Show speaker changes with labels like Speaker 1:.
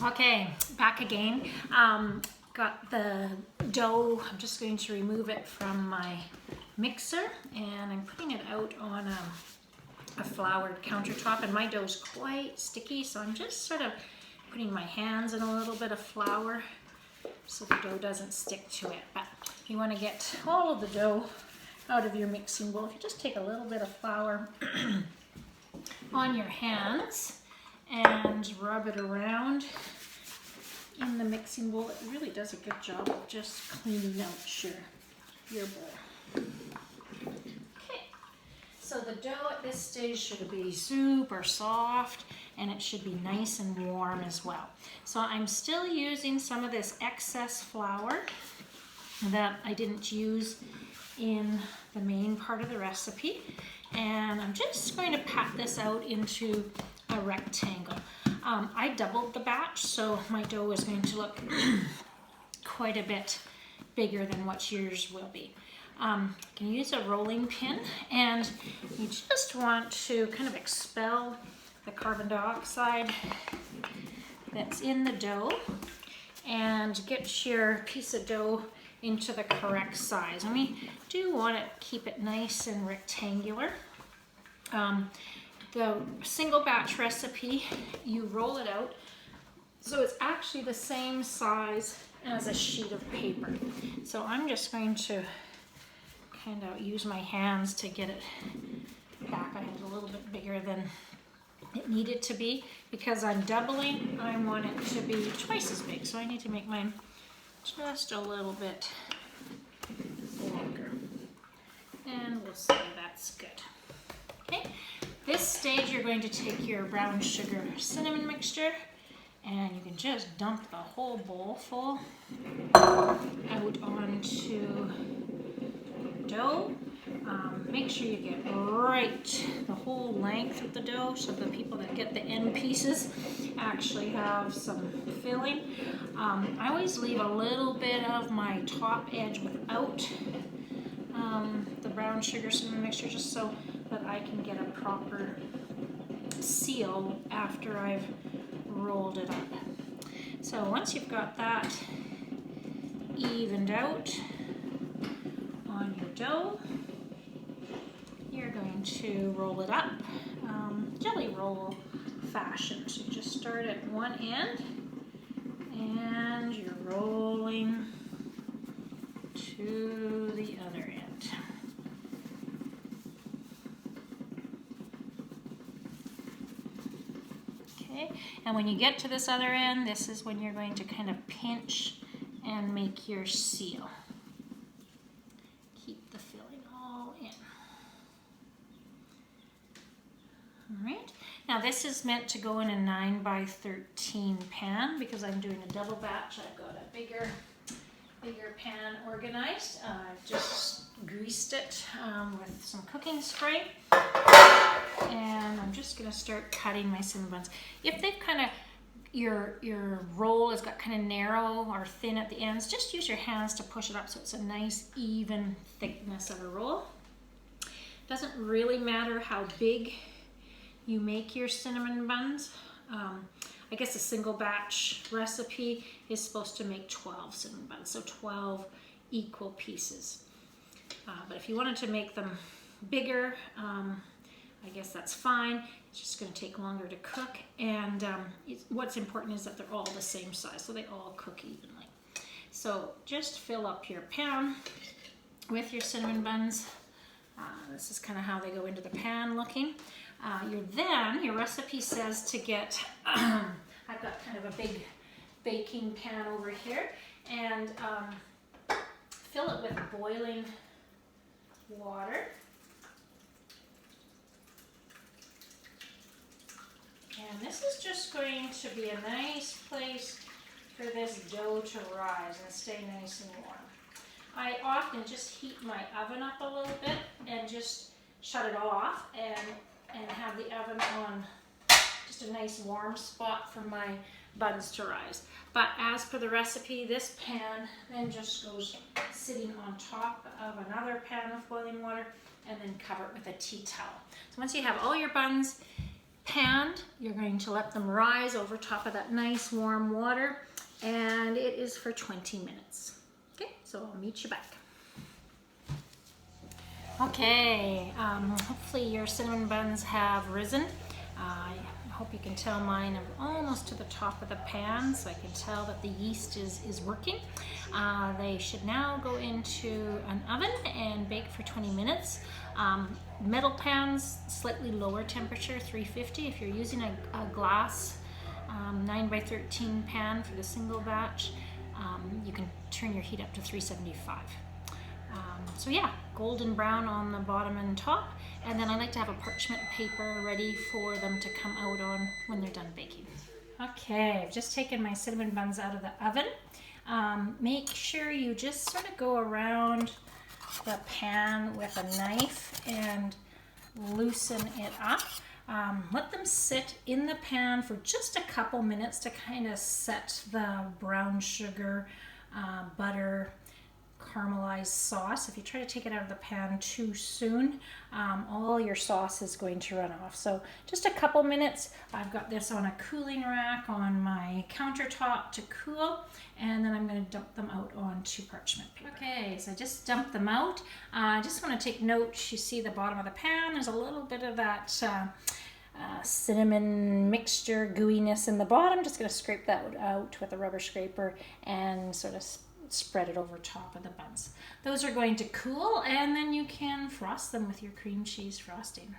Speaker 1: Okay, back again. Got the dough. I'm just going to remove it from my mixer and I'm putting it out on a floured countertop, and my dough's quite sticky, so I'm just sort of putting my hands in a little bit of flour so the dough doesn't stick to it. But if you want to get all of the dough out of your mixing bowl, if you just take a little bit of flour on your hands and rub it around in the mixing bowl, it really does a good job of just cleaning out your bowl. Okay, so the dough at this stage should be super soft and it should be nice and warm as well. So I'm still using some of this excess flour that I didn't use in the main part of the recipe, and I'm just going to pat this out into a rectangle. I doubled the batch, so my dough is going to look quite a bit bigger than what yours will be. You can use a rolling pin, and you just want to kind of expel the carbon dioxide that's in the dough and get your piece of dough into the correct size. And we do want to keep it nice and rectangular. The single batch recipe, you roll it out so it's actually the same size as a sheet of paper. So I'm just going to kind of use my hands to get it back. I had it a little bit bigger than it needed to be because I'm doubling. I want it to be twice as big, so I need to make mine just a little bit longer. And we'll say that's good. Okay. This stage you're going to take your brown sugar cinnamon mixture and you can just dump the whole bowl full out onto the dough. Make sure you get right the whole length of the dough so the people that get the end pieces actually have some filling. I always leave a little bit of my top edge without the brown sugar cinnamon mixture just so that I can get a proper seal after I've rolled it up. So once you've got that evened out on your dough, you're going to roll it up jelly roll fashion. So you just start at one end and you're rolling to the other end. Okay, and when you get to this other end, this is when you're going to kind of pinch and make your seal. Keep the filling all in. All right, now this is meant to go in a 9 by 13 pan because I'm doing a double batch. I've got a bigger pan organized. I've just greased it with some cooking spray. And I'm just gonna start cutting my cinnamon buns. If they've kind of, your roll has got kind of narrow or thin at the ends, just use your hands to push it up so it's a nice even thickness of a roll. Doesn't really matter how big you make your cinnamon buns. I guess a single batch recipe is supposed to make 12 cinnamon buns, so 12 equal pieces. But if you wanted to make them bigger, I guess that's fine. It's just going to take longer to cook, and what's important is that they're all the same size, so they all cook evenly. So just fill up your pan with your cinnamon buns. This is kind of how they go into the pan looking. Your recipe says to get, I've got kind of a big baking pan over here, and fill it with boiling water. And this is just going to be a nice place for this dough to rise and stay nice and warm. I often just heat my oven up a little bit and just shut it off and have the oven on just a nice warm spot for my buns to rise. But as per the recipe, this pan then just goes sitting on top of another pan with boiling water and then cover it with a tea towel. So once you have all your buns pan. You're going to let them rise over top of that nice warm water, and it is for 20 minutes. Okay, so I'll meet you back. Okay, hopefully your cinnamon buns have risen. I hope you can tell mine are almost to the top of the pan, so I can tell that the yeast is working. They should now go into an oven and bake for 20 minutes. Metal pans, slightly lower temperature, 350. If you're using a glass 9x13 pan for the single batch, you can turn your heat up to 375. So yeah, golden brown on the bottom and top, and then I like to have a parchment paper ready for them to come out on when they're done baking. Okay, I've just taken my cinnamon buns out of the oven. Make sure you just sort of go around the pan with a knife and loosen it up. Let them sit in the pan for just a couple minutes to kind of set the brown sugar, butter, caramelized sauce. If you try to take it out of the pan too soon, all your sauce is going to run off. So just a couple minutes. I've got this on a cooling rack on my countertop to cool, and then I'm going to dump them out onto parchment paper. Okay, so I just dumped them out. I just want to take note, you see the bottom of the pan, there's a little bit of that cinnamon mixture gooiness in the bottom. Just going to scrape that out with a rubber scraper and sort of spread it over top of the buns. Those are going to cool, and then you can frost them with your cream cheese frosting.